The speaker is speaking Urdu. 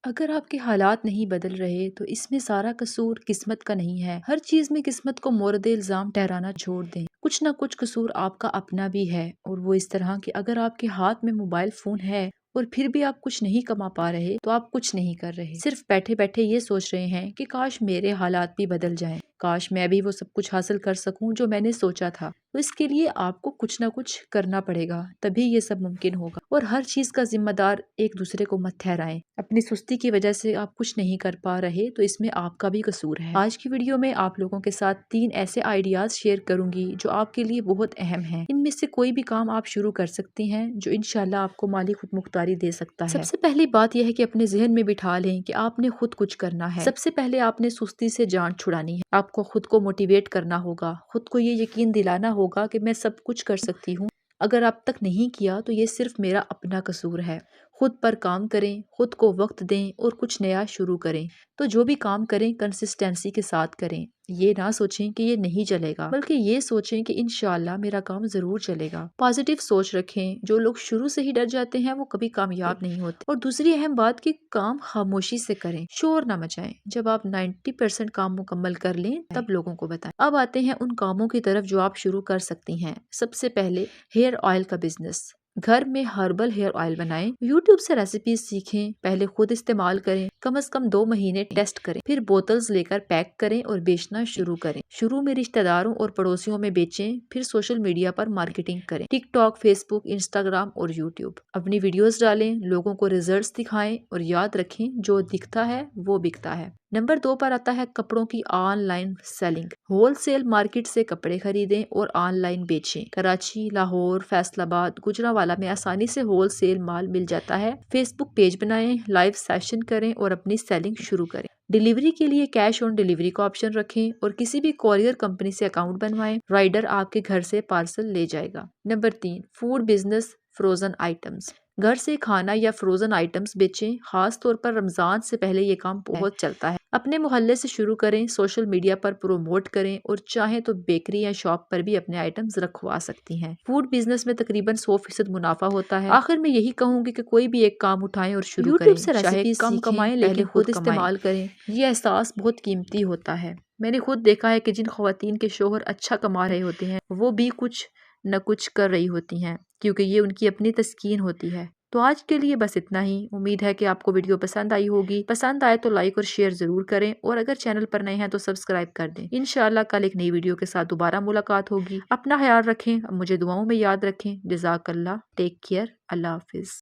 اگر آپ کے حالات نہیں بدل رہے تو اس میں سارا قصور قسمت کا نہیں ہے۔ ہر چیز میں قسمت کو مورد الزام ٹھہرانا چھوڑ دیں۔ کچھ نہ کچھ قصور آپ کا اپنا بھی ہے، اور وہ اس طرح کہ اگر آپ کے ہاتھ میں موبائل فون ہے اور پھر بھی آپ کچھ نہیں کما پا رہے تو آپ کچھ نہیں کر رہے، صرف بیٹھے بیٹھے یہ سوچ رہے ہیں کہ کاش میرے حالات بھی بدل جائیں، کاش میں بھی وہ سب کچھ حاصل کر سکوں جو میں نے سوچا تھا۔ تو اس کے لیے آپ کو کچھ نہ کچھ کرنا پڑے گا، تبھی یہ سب ممکن ہوگا۔ اور ہر چیز کا ذمہ دار ایک دوسرے کو مت ٹھہرائیں۔ اپنی سستی کی وجہ سے آپ کچھ نہیں کر پا رہے تو اس میں آپ کا بھی قصور ہے۔ آج کی ویڈیو میں آپ لوگوں کے ساتھ 3 ایسے آئیڈیاز شیئر کروں گی جو آپ کے لیے بہت اہم ہیں۔ ان میں سے کوئی بھی کام آپ شروع کر سکتی ہیں جو انشاءاللہ آپ کو مالی خود مختاری دے سکتا ہے۔ سب سے پہلی بات یہ ہے کہ اپنے ذہن میں بٹھا لیں کہ آپ نے خود کچھ کرنا ہے۔ سب سے پہلے آپ نے سستی سے جان چھڑانی ہے۔ آپ کو خود کو موٹیویٹ کرنا ہوگا، خود کو یہ یقین دلانا ہوگا کہ میں سب کچھ کر سکتی ہوں۔ اگر اب تک نہیں کیا تو یہ صرف میرا اپنا قصور ہے۔ خود پر کام کریں، خود کو وقت دیں اور کچھ نیا شروع کریں۔ تو جو بھی کام کریں کنسسٹنسی کے ساتھ کریں۔ یہ نہ سوچیں کہ یہ نہیں چلے گا، بلکہ یہ سوچیں کہ انشاءاللہ میرا کام ضرور چلے گا۔ پازیٹیو سوچ رکھیں۔ جو لوگ شروع سے ہی ڈر جاتے ہیں وہ کبھی کامیاب نہیں ہوتے۔ اور دوسری اہم بات کہ کام خاموشی سے کریں، شور نہ مچائیں۔ جب آپ 90% کام مکمل کر لیں تب لوگوں کو بتائیں۔ اب آتے ہیں ان کاموں کی طرف جو آپ شروع کر سکتی ہیں۔ سب سے پہلے ہیئر آئل کا بزنس۔ گھر میں ہربل ہیئر آئل بنائیں، یوٹیوب سے ریسیپیز سیکھیں، پہلے خود استعمال کریں، کم از کم 2 مہینے ٹیسٹ کریں، پھر بوتلز لے کر پیک کریں اور بیچنا شروع کریں۔ شروع میں رشتہ داروں اور پڑوسیوں میں بیچیں، پھر سوشل میڈیا پر مارکیٹنگ کریں، ٹک ٹاک، فیس بک، انسٹاگرام اور یوٹیوب۔ اپنی ویڈیوز ڈالیں، لوگوں کو ریزلٹس دکھائیں اور یاد رکھیں جو دکھتا ہے وہ بکتا ہے۔ نمبر 2 پر آتا ہے کپڑوں کی online selling. Wholesale market سے کپڑے خریدیں اور آن لائن بیچیں۔ کراچی، لاہور، فیصل آباد، گجرانوالہ میں آسانی سے ہول سیل مال مل جاتا ہے۔ فیس بک پیج بنائیں، لائیو سیشن کریں اور اپنی سیلنگ شروع کریں۔ ڈیلیوری کے لیے کیش آن ڈیلیوری کا آپشن رکھیں اور کسی بھی کوریئر کمپنی سے اکاؤنٹ بنوائیں، رائڈر آپ کے گھر سے پارسل لے جائے گا۔ Number 3 food business, frozen items. گھر سے کھانا یا فروزن آئٹمز بیچیں، خاص طور پر رمضان سے پہلے یہ کام بہت چلتا ہے۔ اپنے محلے سے شروع کریں، سوشل میڈیا پر پروموٹ کریں اور چاہیں تو بیکری یا شاپ پر بھی اپنے آئٹمز رکھوا سکتی ہیں۔ فوڈ بزنس میں تقریباً 100% منافع ہوتا ہے۔ آخر میں یہی کہوں گی کہ کوئی بھی ایک کام اٹھائیں اور شروع کریں، چاہے کم کمائیں لیکن خود استعمال کریں۔ یہ احساس بہت قیمتی ہوتا ہے۔ میں نے خود دیکھا ہے کہ جن خواتین کے شوہر اچھا کما رہے ہوتے ہیں وہ بھی کچھ نہ کچھ کر رہی ہوتی ہیں، کیونکہ یہ ان کی اپنی تسکین ہوتی ہے۔ تو آج کے لیے بس اتنا ہی۔ امید ہے کہ آپ کو ویڈیو پسند آئی ہوگی۔ پسند آئے تو لائک اور شیئر ضرور کریں، اور اگر چینل پر نئے ہیں تو سبسکرائب کر دیں۔ انشاءاللہ کل ایک نئی ویڈیو کے ساتھ دوبارہ ملاقات ہوگی۔ اپنا خیال رکھیں، مجھے دعاؤں میں یاد رکھیں۔ جزاک اللہ، ٹیک کیئر، اللہ حافظ۔